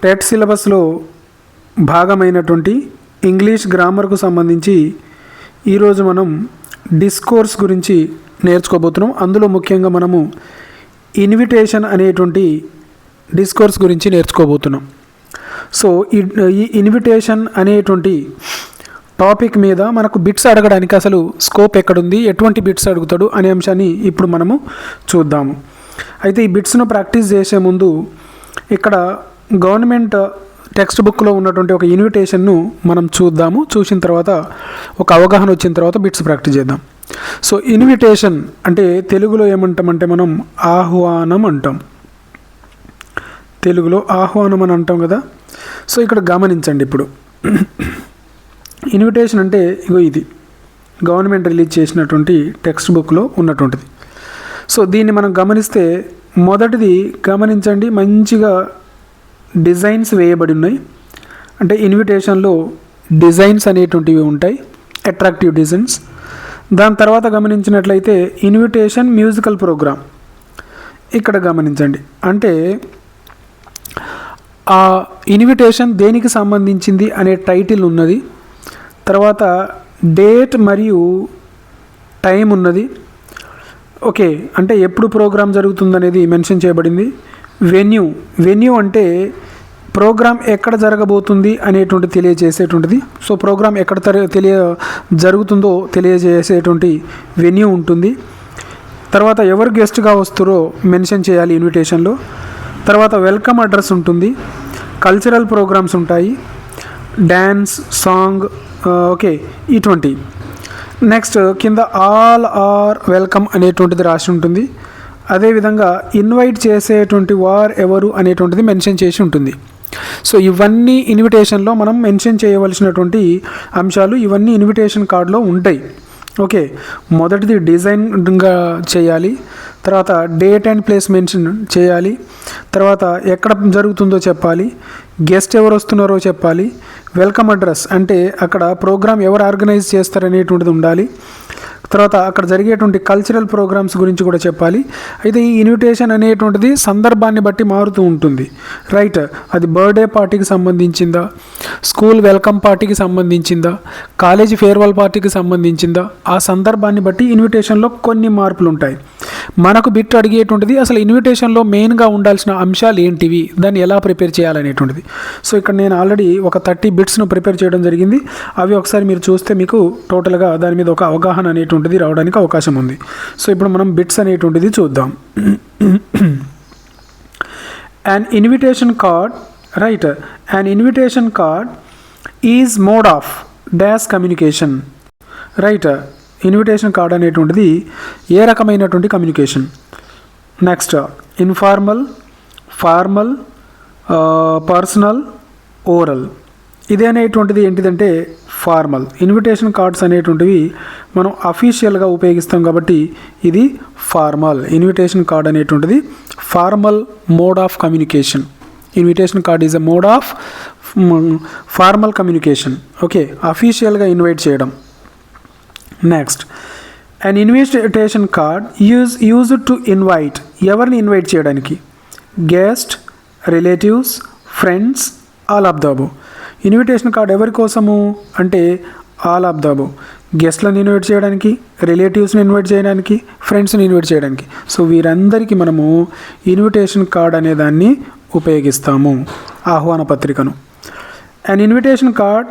TET సిలబస్లో భాగమైనటువంటి English గ్రామర్కు సంబంధించి ఈరోజు మనం డిస్కోర్స్ గురించి నేర్చుకోబోతున్నాం. అందులో ముఖ్యంగా మనము ఇన్విటేషన్ అనేటువంటి డిస్కోర్స్ గురించి నేర్చుకోబోతున్నాం. సో ఈ ఇన్విటేషన్ అనేటువంటి టాపిక్ మీద మనకు బిట్స్ అడగడానికి అసలు స్కోప్ ఎక్కడుంది, ఎటువంటి బిట్స్ అడుగుతాడు అనే అంశాన్ని ఇప్పుడు మనము చూద్దాము. అయితే ఈ బిట్స్ను ప్రాక్టీస్ చేసే ముందు ఇక్కడ గవర్నమెంట్ టెక్స్ట్ బుక్లో ఉన్నటువంటి ఒక ఇన్విటేషన్ను మనం చూద్దాము. చూసిన తర్వాత ఒక అవగాహన వచ్చిన తర్వాత బిట్స్ ప్రాక్టీస్ చేద్దాం. సో ఇన్విటేషన్ అంటే తెలుగులో ఏమంటామంటే మనం ఆహ్వానం అంటాం. తెలుగులో ఆహ్వానం అని అంటాం కదా. సో ఇక్కడ గమనించండి, ఇప్పుడు ఇన్విటేషన్ అంటే ఇగో ఇది గవర్నమెంట్ రిలీజ్ చేసినటువంటి టెక్స్ట్ బుక్లో ఉన్నటువంటిది. సో దీన్ని మనం గమనిస్తే మొదటిది గమనించండి, మంచిగా డిజైన్స్ వేయబడి ఉన్నాయి. అంటే ఇన్విటేషన్లో డిజైన్స్ అనేటువంటివి ఉంటాయి, అట్రాక్టివ్ డిజైన్స్. దాని తర్వాత గమనించినట్లయితే ఇన్విటేషన్ మ్యూజికల్ ప్రోగ్రామ్ ఇక్కడ గమనించండి. అంటే ఆ ఇన్విటేషన్ దేనికి సంబంధించింది అనే టైటిల్ ఉన్నది, తర్వాత డేట్ మరియు టైం ఉన్నది. ఓకే, అంటే ఎప్పుడు ప్రోగ్రామ్ జరుగుతుందనేది మెన్షన్ చేయబడింది. వెన్యూ అంటే ప్రోగ్రామ్ ఎక్కడ జరగబోతుంది అనేటువంటి తెలియజేసేటువంటిది. సో ప్రోగ్రామ్ ఎక్కడ జరుగుతుందో తెలియజేసేటువంటి వెన్యూ ఉంటుంది. తర్వాత ఎవరు గెస్ట్గా వస్తారో మెన్షన్ చేయాలి ఇన్విటేషన్లో. తర్వాత వెల్కమ్ అడ్రస్ ఉంటుంది, కల్చరల్ ప్రోగ్రామ్స్ ఉంటాయి, డ్యాన్స్, సాంగ్, ఓకే ఇటువంటి. నెక్స్ట్ కింద ఆల్ ఆర్ వెల్కమ్ అనేటువంటిది రాసి ఉంటుంది. అదేవిధంగా ఇన్వైట్ చేసేటువంటి వారు ఎవరు అనేటువంటిది మెన్షన్ చేసి ఉంటుంది. సో ఇవన్నీ ఇన్విటేషన్లో మనం మెన్షన్ చేయవలసినటువంటి అంశాలు, ఇవన్నీ ఇన్విటేషన్ కార్డులో ఉంటాయి. ఓకే, మొదటిది డిజైన్గా చేయాలి, తర్వాత డేట్ అండ్ ప్లేస్ మెన్షన్ చేయాలి, తర్వాత ఎక్కడ జరుగుతుందో చెప్పాలి, గెస్ట్ ఎవరు వస్తున్నారో చెప్పాలి, వెల్కమ్ అడ్రస్ అంటే అక్కడ ప్రోగ్రామ్ ఎవరు ఆర్గనైజ్ చేస్తారనేటువంటిది ఉండాలి, తర్వాత అక్కడ జరిగేటువంటి కల్చరల్ ప్రోగ్రామ్స్ గురించి కూడా చెప్పాలి. అయితే ఈ ఇన్విటేషన్ అనేటువంటిది సందర్భాన్ని బట్టి మారుతూ ఉంటుంది, రైట్. అది బర్త్డే పార్టీకి సంబంధించిందా, స్కూల్ వెల్కమ్ పార్టీకి సంబంధించిందా, కాలేజీ ఫేర్వెల్ పార్టీకి సంబంధించిందా, ఆ సందర్భాన్ని బట్టి ఇన్విటేషన్లో కొన్ని మార్పులు ఉంటాయి. మనకు బిట్ అడిగేటువంటిది అసలు ఇన్విటేషన్లో మెయిన్గా ఉండాల్సిన అంశాలు ఏంటివి, దాన్ని ఎలా ప్రిపేర్ చేయాలనేటువంటిది. సో ఇక్కడ నేను ఆల్రెడీ ఒక 30 బిట్స్ను ప్రిపేర్ చేయడం జరిగింది. అవి ఒకసారి మీరు చూస్తే మీకు టోటల్గా దాని మీద ఒక అవగాహన అనేటువంటిది రావడానికి అవకాశం ఉంది. సో ఇప్పుడు మనం బిట్స్ అనేటువంటిది చూద్దాం. An invitation card, right? An invitation card is mode of dash communication, right? Invitation card అనేటువంటిది ఏ రకమైనటువంటి communication. Next informal, formal, personal, oral. ఇది అనేటువంటిది ఏంటిదంటే ఫార్మల్. ఇన్విటేషన్ కార్డ్స్ అనేటువంటివి మనం అఫీషియల్గా ఉపయోగిస్తాం కాబట్టి ఇది ఫార్మల్. ఇన్విటేషన్ కార్డ్ అనేటువంటిది formal mode of communication. Invitation card is a mode of formal communication. Okay, అఫీషియల్గా ఇన్వైట్ చేయడం. Next an invitation card used to invite, ఎవరిని ఇన్వైట్ చేయడానికి, guest, relatives, friends, all of the above. Invitation card ఎవరి కోసము అంటే all of the above. గెస్ట్లను invite చేయడానికి, రిలేటివ్స్ని ఇన్వైట్ చేయడానికి, ఫ్రెండ్స్ని ఇన్వైట్ చేయడానికి. సో వీరందరికీ మనము ఇన్విటేషన్ కార్డ్ అనే దాన్ని ఉపయోగిస్తాము, ఆహ్వాన పత్రికను. an invitation card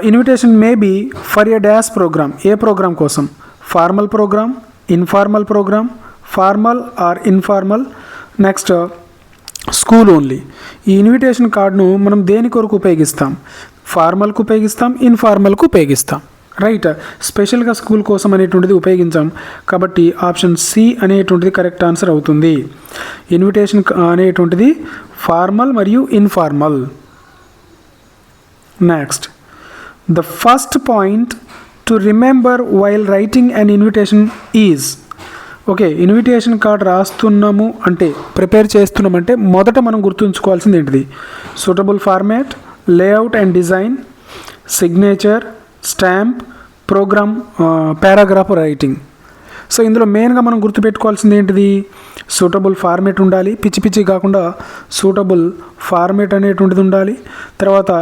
invitation may be for a dash programme. ఏ ప్రోగ్రామ్ కోసం, formal programme, informal programme, formal or informal. Next school only. ఈ ఇన్విటేషన్ కార్డును మనం దేని కొరకు ఉపయోగిస్తాం, ఫార్మల్కు ఉపయోగిస్తాం, ఇన్ఫార్మల్కు ఉపయోగిస్తాం, రైట్. స్పెషల్గా స్కూల్ కోసం అనేటువంటిది ఉపయోగించాం కాబట్టి ఆప్షన్ సి అనేటువంటిది కరెక్ట్ ఆన్సర్ అవుతుంది. ఇన్విటేషన్ అనేటువంటిది ఫార్మల్ మరియు informal. Next the first point to remember while writing an invitation is, okay, invitation card రాస్తున్నాము అంటే, ప్రిపేర్ చేస్తున్నామంటే మొదట మనం గుర్తుంచుకోవాల్సింది ఏంటిది, suitable format, layout and design, signature, stamp, programme, paragraph writing. So ఇందులో మెయిన్గా మనం గుర్తుపెట్టుకోవాల్సింది ఏంటిది, సూటబుల్ ఫార్మేట్ ఉండాలి, పిచ్చి పిచ్చి కాకుండా సూటబుల్ ఫార్మేట్ అనేటువంటిది ఉండాలి, తర్వాత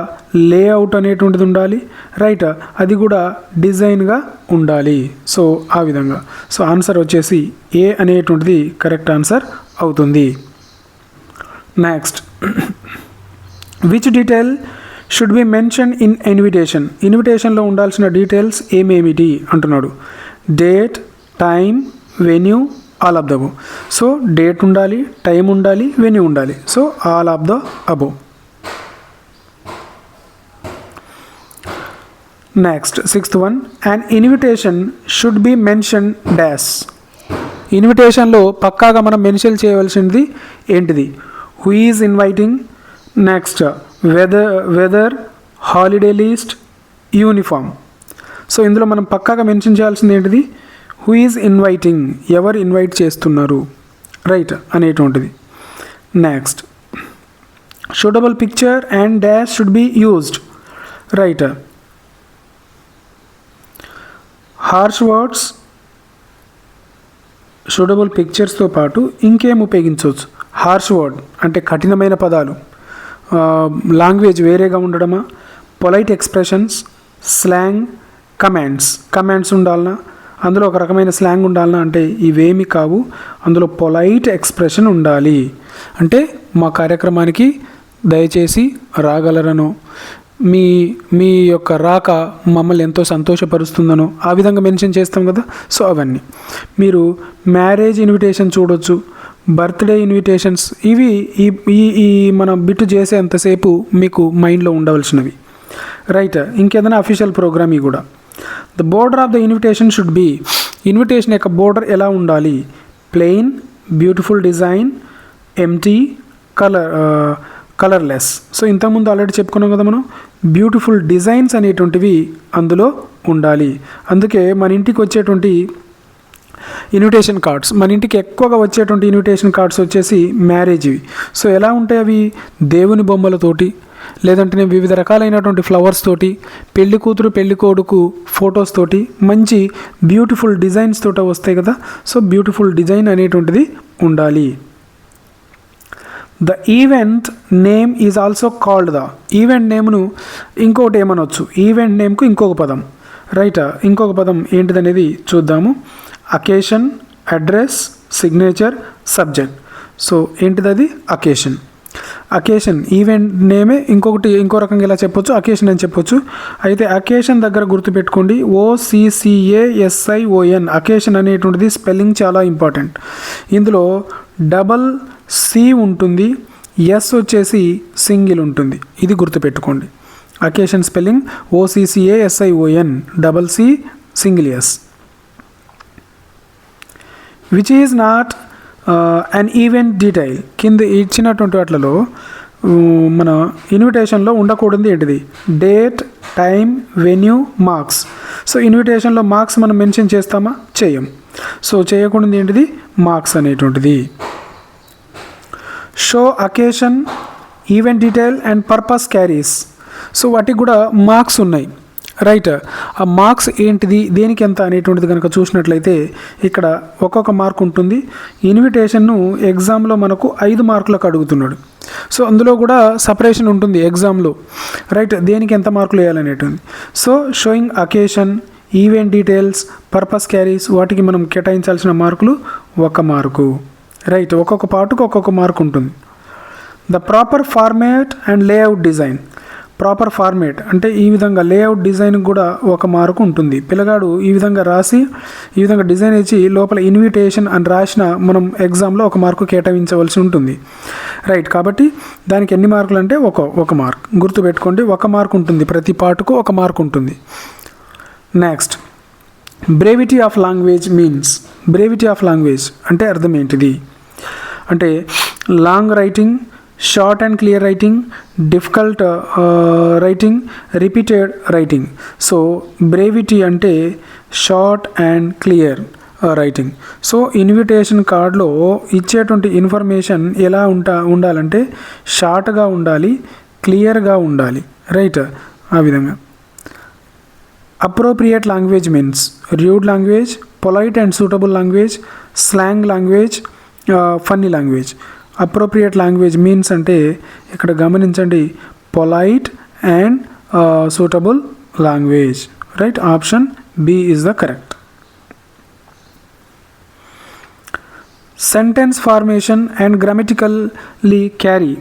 లేఅవుట్ అనేటువంటిది ఉండాలి, రైట్, అది కూడా డిజైన్గా ఉండాలి. సో ఆ విధంగా. సో ఆన్సర్ వచ్చేసి ఏ అనేటువంటిది కరెక్ట్ ఆన్సర్ అవుతుంది. Next, which detail should be mention in invitation. ఇన్విటేషన్లో ఉండాల్సిన డీటెయిల్స్ ఏమేమిటి అంటున్నాడు. Date, time, venue, all of the above. So date ఉండాలి, టైం ఉండాలి, వెన్యూ ఉండాలి. So all of the above. Next, sixth one, and invitation should be mention dash. ఇన్విటేషన్లో పక్కాగా మనం మెన్షన్ చేయవలసింది ఏంటిది, who is inviting, next weather, holiday list, uniform. So ఇందులో మనం పక్కాగా మెన్షన్ చేయాల్సింది ఏంటిది, హూ ఈజ్ ఇన్వైటింగ్, ఎవరు ఇన్వైట్ చేస్తున్నారు, రైట్ అనేటువంటిది. Next, suitable picture and dash should be used, right. Harsh words, suitable పిక్చర్స్తో పాటు ఇంకేం ఉపయోగించవచ్చు. హార్ష్ వర్డ్ అంటే కఠినమైన పదాలు, లాంగ్వేజ్ వేరేగా ఉండడమా, పొలైట్ ఎక్స్ప్రెషన్స్, స్లాంగ్, కమాండ్స్ ఉండాలనా, అందులో ఒక రకమైన స్లాంగ్ ఉండాలనా అంటే ఇవేమి కావు, అందులో పొలైట్ ఎక్స్ప్రెషన్ ఉండాలి. అంటే మా కార్యక్రమానికి దయచేసి రాగలరనో, మీ యొక్క రాక మమ్మల్ని ఎంతో సంతోషపరుస్తుందనో ఆ విధంగా మెన్షన్ చేస్తాం కదా. సో అవన్నీ మీరు మ్యారేజ్ ఇన్విటేషన్ చూడొచ్చు, బర్త్డే ఇన్విటేషన్స్, ఇవి ఈ మనం బిట్టు చేసేంతసేపు మీకు మైండ్లో ఉండవలసినవి, రైట్. ఇంకేదైనా అఫీషియల్ ప్రోగ్రామ్ ఇవి కూడా. The border of the invitation should B, invitation యొక్క బోర్డర్ ఎలా ఉండాలి, plain, beautiful design, empty, colourless. So ఇంతకుముందు ఆల్రెడీ చెప్పుకున్నాం కదా మనం, బ్యూటిఫుల్ డిజైన్స్ అనేటువంటివి అందులో ఉండాలి. అందుకే మన ఇంటికి వచ్చేటువంటి ఇన్విటేషన్ కార్డ్స్, మన ఇంటికి ఎక్కువగా వచ్చేటువంటి ఇన్విటేషన్ కార్డ్స్ వచ్చేసి మ్యారేజ్వి. సో ఎలా ఉంటాయి అవి, దేవుని బొమ్మలతోటి, లేదంటే వివిధ రకాలైనటువంటి ఫ్లవర్స్ తోటి, పెళ్లి కూతురు పెళ్లి కొడుకు ఫొటోస్ తోటి, మంచి బ్యూటిఫుల్ డిజైన్స్ తోట వస్తాయి కదా. సో బ్యూటిఫుల్ డిజైన్ అనేటువంటిది ఉండాలి. The event name is also called, the event నేమ్ను ఇంకొకటి ఏమనొచ్చు, ఈవెంట్ నేమ్కు ఇంకొక పదం, రైట్. ఇంకొక పదం ఏంటిదనేది చూద్దాము. Occasion, address, signature, subject. So ఏంటిది అది, అకేషన్ ఈవెంట్ నేమే ఇంకో రకంగా ఇలా చెప్పొచ్చు, అకేషన్ అని చెప్పొచ్చు. అయితే అకేషన్ దగ్గర గుర్తుపెట్టుకోండి, OCCASION. అకేషన్ అనేటువంటిది స్పెల్లింగ్ చాలా ఇంపార్టెంట్. ఇందులో డబల్ సి ఉంటుంది, ఎస్ వచ్చేసి సింగిల్ ఉంటుంది, ఇది గుర్తుపెట్టుకోండి. Occasion spelling OCCASION, double C single S. Which is not an event detail. కింద ఇచ్చినటువంటి వాటిలో మన ఇన్విటేషన్లో ఉండకూడదు ఏంటిది, date, time, venue, marks. So ఇన్విటేషన్లో మార్క్స్ మనం మెన్షన్ చేస్తామా, చేయం. సో చేయకూడదు ఏంటిది, మార్క్స్ అనేటువంటిది. Show occasion, event detail and purpose carries. So వాటికి కూడా మార్క్స్ ఉన్నాయి, రైట్. ఆ మార్క్స్ ఏంటిది, దేనికి ఎంత అనేటువంటిది కనుక చూసినట్లయితే ఇక్కడ ఒక్కొక్క మార్క్ ఉంటుంది. ఇన్విటేషన్ను ఎగ్జామ్లో మనకు 5 మార్కులకు అడుగుతున్నాడు. సో అందులో కూడా సపరేషన్ ఉంటుంది ఎగ్జామ్లో, రైట్, దేనికి ఎంత మార్కులు వేయాలనేటువంటి. So showing occasion, event details, purpose carries, వాటికి మనం కేటాయించాల్సిన మార్కులు 1 మార్కు, రైట్. ఒక్కొక్క పార్టుకు ఒక్కొక్క మార్క్ ఉంటుంది. The proper format and layout design. Proper format అంటే ఈ విధంగా, లేఅవుట్ డిజైన్ కూడా 1 మార్కు ఉంటుంది. పిల్లగాడు ఈ విధంగా రాసి ఈ విధంగా డిజైన్ ఇచ్చి లోపల ఇన్విటేషన్ అని రాసిన మనం ఎగ్జామ్లో 1 మార్కు కేటాయించవలసి ఉంటుంది, రైట్. కాబట్టి దానికి ఎన్ని మార్కులు అంటే ఒక మార్క్ గుర్తుపెట్టుకోండి. 1 మార్క్ ఉంటుంది, ప్రతి పార్టుకు 1 మార్క్ ఉంటుంది. Next, brevity of language means. Brevity of language అంటే అర్థం ఏంటిది అంటే long writing, short and clear writing, difficult writing, repeated writing. So brevity అంటే short and clear writing. So invitation కార్డులో ఇచ్చేటువంటి ఇన్ఫర్మేషన్ ఎలా ఉండాలంటే షార్ట్గా ఉండాలి, క్లియర్గా ఉండాలి, రైట్. ఆ విధంగా. Appropriate language means rude language, polite and suitable language, slang language, funny language. Appropriate language means అంటే ఇక్కడ గమనించండి, polite and suitable language. Right, option B is the correct. Sentence formation and grammatically carry.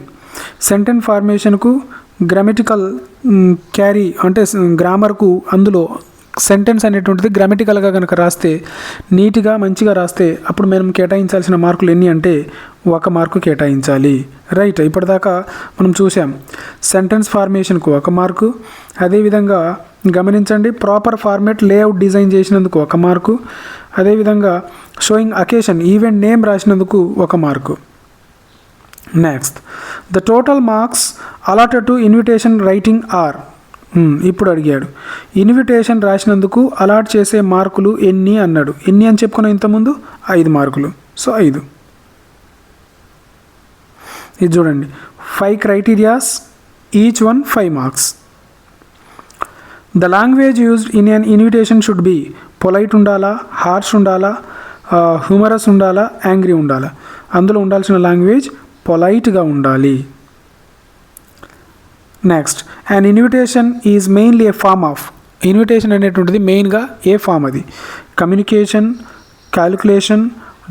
Sentence ఫార్మేషన్కు grammatical carry అంటే గ్రామర్కు అందులో sentence అనేటువంటిది గ్రామటికల్గా కనుక రాస్తే, నీట్గా మంచిగా రాస్తే అప్పుడు మనం కేటాయించాల్సిన మార్కులు ఎన్ని అంటే 1 మార్కు కేటాయించాలి. రైట్, ఇప్పటిదాకా మనం చూసాం సెంటెన్స్ ఫార్మేషన్కు 1 మార్కు, అదేవిధంగా గమనించండి ప్రాపర్ ఫార్మేట్ లేఅవుట్ డిజైన్ చేసినందుకు 1 మార్కు, అదేవిధంగా షోయింగ్ అకేషన్ ఈవెంట్ నేమ్ రాసినందుకు 1 mark. Next, the total marks allotted to invitation writing are. ఇప్పుడు అడిగాడు ఇన్విటేషన్ రాసినందుకు అలాట్ చేసే మార్కులు ఎన్ని అన్నాడు. ఎన్ని అని చెప్పుకున్నాం ఇంతకుముందు, 5 మార్కులు. సో 5. ఇది చూడండి, 5 criterias, each one 5 marks. The language used in an invitation should be polite ఉండాలా, హార్ష్ ఉండాలా, హ్యూమరస్ ఉండాలా, యాంగ్రీ ఉండాలా. అందులో ఉండాల్సిన లాంగ్వేజ్ పొలైట్గా ఉండాలి. Next, and invitation is mainly a form of. Invitation అనేటువంటిది మెయిన్గా ఏ ఫామ్ అది? Communication, calculation,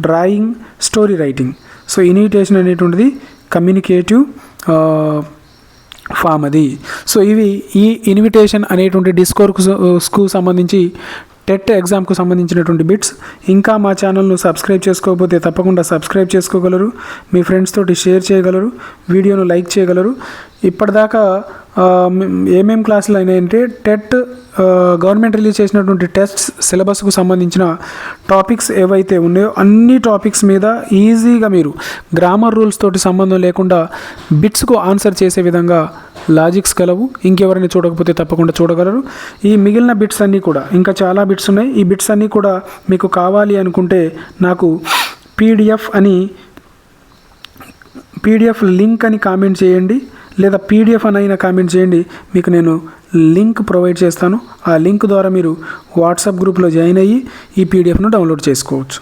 drawing, story writing. So invitation అనేటువంటిది కమ్యూనికేటివ్ ఫామ్ అది. సో ఇవి ఈ ఇన్విటేషన్ అనేటువంటి డిస్కోర్స్కు సంబంధించి టెట్ ఎగ్జామ్కు సంబంధించినటువంటి బిట్స్. ఇంకా మా ఛానల్ను సబ్స్క్రైబ్ చేసుకోకపోతే తప్పకుండా సబ్స్క్రైబ్ చేసుకోగలరు, మీ ఫ్రెండ్స్ తోటి షేర్ చేయగలరు, వీడియోను లైక్ చేయగలరు. ఇప్పటిదాకా ఏమేం క్లాసులు అయినాయంటే టెట్ గవర్నమెంట్ రిలీజ్ చేసినటువంటి టెస్ట్ సిలబస్కు సంబంధించిన టాపిక్స్ ఏవైతే ఉన్నాయో అన్ని టాపిక్స్ మీద ఈజీగా మీరు గ్రామర్ రూల్స్ తోటి సంబంధం లేకుండా బిట్స్కు ఆన్సర్ చేసే విధంగా లాజిక్స్ కలవు. ఇంకెవరైనా చూడకపోతే తప్పకుండా చూడగలరు. ఈ మిగిలిన బిట్స్ అన్నీ కూడా, ఇంకా చాలా బిట్స్ ఉన్నాయి, ఈ బిట్స్ అన్నీ కూడా మీకు కావాలి అనుకుంటే నాకు పీడిఎఫ్ లింక్ అని కామెంట్ చేయండి, లేదా పీడిఎఫ్ అని అయినా కామెంట్ చేయండి. మీకు నేను లింక్ ప్రొవైడ్ చేస్తాను. ఆ లింక్ ద్వారా మీరు వాట్సాప్ గ్రూప్లో జాయిన్ అయ్యి ఈ పీడిఎఫ్ను డౌన్లోడ్ చేసుకోవచ్చు.